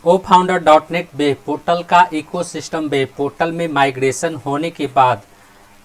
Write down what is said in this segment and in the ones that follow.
oFounder.net web portal का ecosystem web portal में migration होने के बाद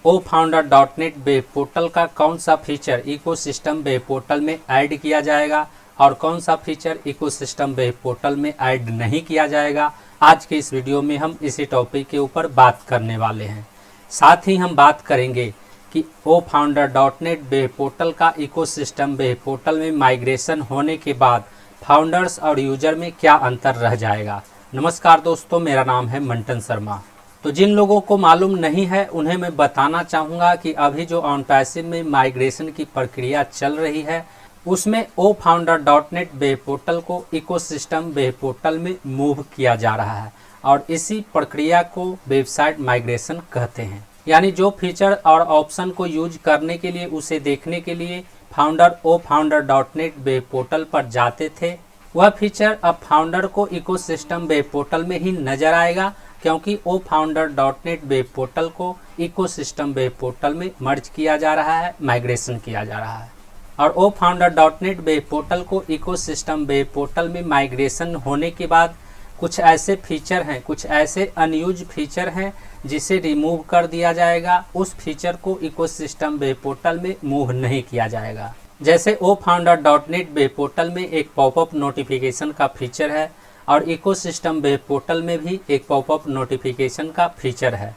oFounder.net वेब पोर्टल का कौन सा फीचर इकोसिस्टम वेब पोर्टल में ऐड किया जाएगा और कौन सा फीचर इकोसिस्टम वेब पोर्टल में ऐड नहीं किया जाएगा, आज के इस वीडियो में हम इसी टॉपिक के ऊपर बात करने वाले हैं। साथ ही हम बात करेंगे कि oFounder.net वेब पोर्टल का इकोसिस्टम वेब पोर्टल में माइग्रेशन होने के बाद फाउंडर्स और यूजर में क्या अंतर रह जाएगा। नमस्कार दोस्तों, मेरा नाम है मंटन शर्मा। तो जिन लोगों को मालूम नहीं है उन्हें मैं बताना चाहूँगा कि अभी जो ऑनपैसिव में माइग्रेशन की प्रक्रिया चल रही है उसमें oFounder.net वेब पोर्टल को इकोसिस्टम वेब पोर्टल में मूव किया जा रहा है और इसी प्रक्रिया को वेबसाइट माइग्रेशन कहते हैं। यानी जो फीचर और ऑप्शन को यूज करने के लिए उसे देखने के लिए फाउंडर oFounder.net वेब पोर्टल पर जाते थे, वह फीचर अब फाउंडर को इकोसिस्टम वेब पोर्टल में ही नजर आएगा, क्योंकि oFounder.net वेब पोर्टल को इकोसिस्टम वेब पोर्टल में मर्ज किया जा रहा है, माइग्रेशन किया जा रहा है। और oFounder.net वेब पोर्टल को इकोसिस्टम वेब पोर्टल में माइग्रेशन होने के बाद कुछ ऐसे फीचर हैं, कुछ ऐसे अनयूज फीचर हैं जिसे रिमूव कर दिया जाएगा। उस फीचर को इकोसिस्टम वेब पोर्टल में मूव नहीं किया जाएगा। जैसे oFounder.net वेब पोर्टल में एक पॉपअप नोटिफिकेशन का फीचर है और इकोसिस्टम वेब पोर्टल में भी एक पॉपअप नोटिफिकेशन का फीचर है।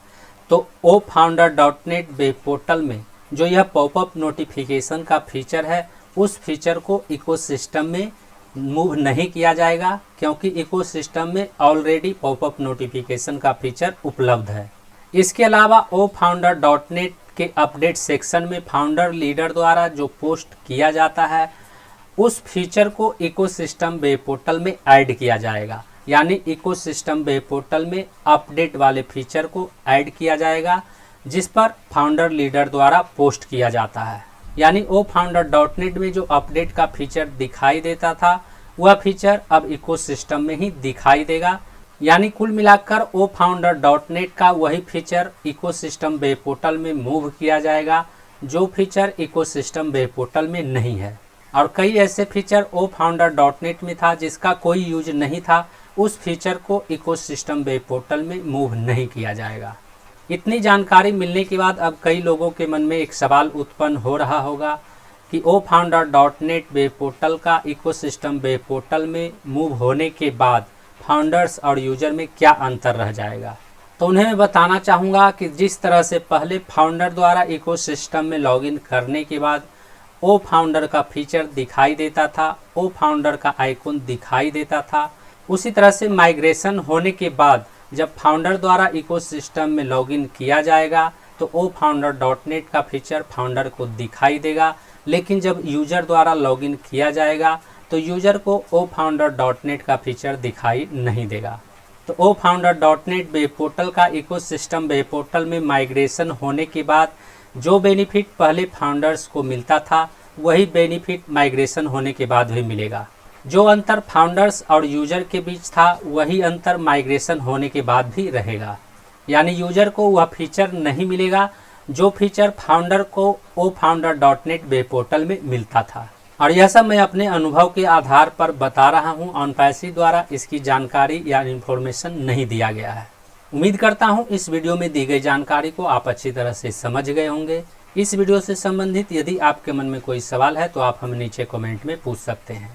तो oFounder.net वेब पोर्टल में जो यह पॉपअप नोटिफिकेशन का फीचर है, उस फीचर को इकोसिस्टम में मूव नहीं किया जाएगा, क्योंकि इकोसिस्टम में ऑलरेडी पॉपअप नोटिफिकेशन का फीचर उपलब्ध है। इसके अलावा oFounder.net के अपडेट सेक्शन में फाउंडर लीडर द्वारा जो पोस्ट किया जाता है उस फीचर को इकोसिस्टम वेब पोर्टल में ऐड किया जाएगा। यानी इकोसिस्टम वेब पोर्टल में अपडेट वाले फीचर को ऐड किया जाएगा जिस पर फाउंडर लीडर द्वारा पोस्ट किया जाता है। यानी oFounder.net में जो अपडेट का फीचर दिखाई देता था वह फीचर अब इकोसिस्टम में ही दिखाई देगा। यानी कुल मिलाकर oFounder.net का वही फीचर इकोसिस्टम वेब पोर्टल में मूव किया जाएगा जो फीचर इकोसिस्टम वेब पोर्टल में नहीं है। और कई ऐसे फीचर oFounder.net में था जिसका कोई यूज नहीं था, उस फीचर को इकोसिस्टम वेब पोर्टल में मूव नहीं किया जाएगा। इतनी जानकारी मिलने के बाद अब कई लोगों के मन में एक सवाल उत्पन्न हो रहा होगा कि oFounder.net वेब पोर्टल का इकोसिस्टम वेब पोर्टल में मूव होने के बाद फाउंडर्स और यूजर में क्या अंतर रह जाएगा। तो उन्हें मैं बताना चाहूँगा कि जिस तरह से पहले फाउंडर द्वारा इकोसिस्टम में लॉगिन करने के बाद oFounder का फीचर दिखाई देता था, oFounder का आइकॉन दिखाई देता था, उसी तरह से माइग्रेशन होने के बाद जब फाउंडर द्वारा इकोसिस्टम में लॉगिन किया जाएगा तो oFounder.net का फीचर फाउंडर को दिखाई देगा, लेकिन जब यूजर द्वारा लॉगिन किया जाएगा तो यूजर को oFounder.net का फीचर दिखाई नहीं देगा। तो oFounder.net वेब पोर्टल का इकोसिस्टम वेब पोर्टल में माइग्रेशन होने के बाद जो बेनिफिट पहले फाउंडर्स को मिलता था वही बेनिफिट माइग्रेशन होने के बाद भी मिलेगा। जो अंतर फाउंडर्स और यूजर के बीच था वही अंतर माइग्रेशन होने के बाद भी रहेगा। यानी यूजर को वह फीचर नहीं मिलेगा जो फीचर फाउंडर को oFounder.net वेब पोर्टल में मिलता था। और यह सब मैं अपने अनुभव के आधार पर बता रहा हूं, ऑनपैसिव द्वारा इसकी जानकारी या इन्फॉर्मेशन नहीं दिया गया है। उम्मीद करता हूं इस वीडियो में दी गई जानकारी को आप अच्छी तरह से समझ गए होंगे। इस वीडियो से संबंधित यदि आपके मन में कोई सवाल है तो आप हमें नीचे कमेंट में पूछ सकते हैं।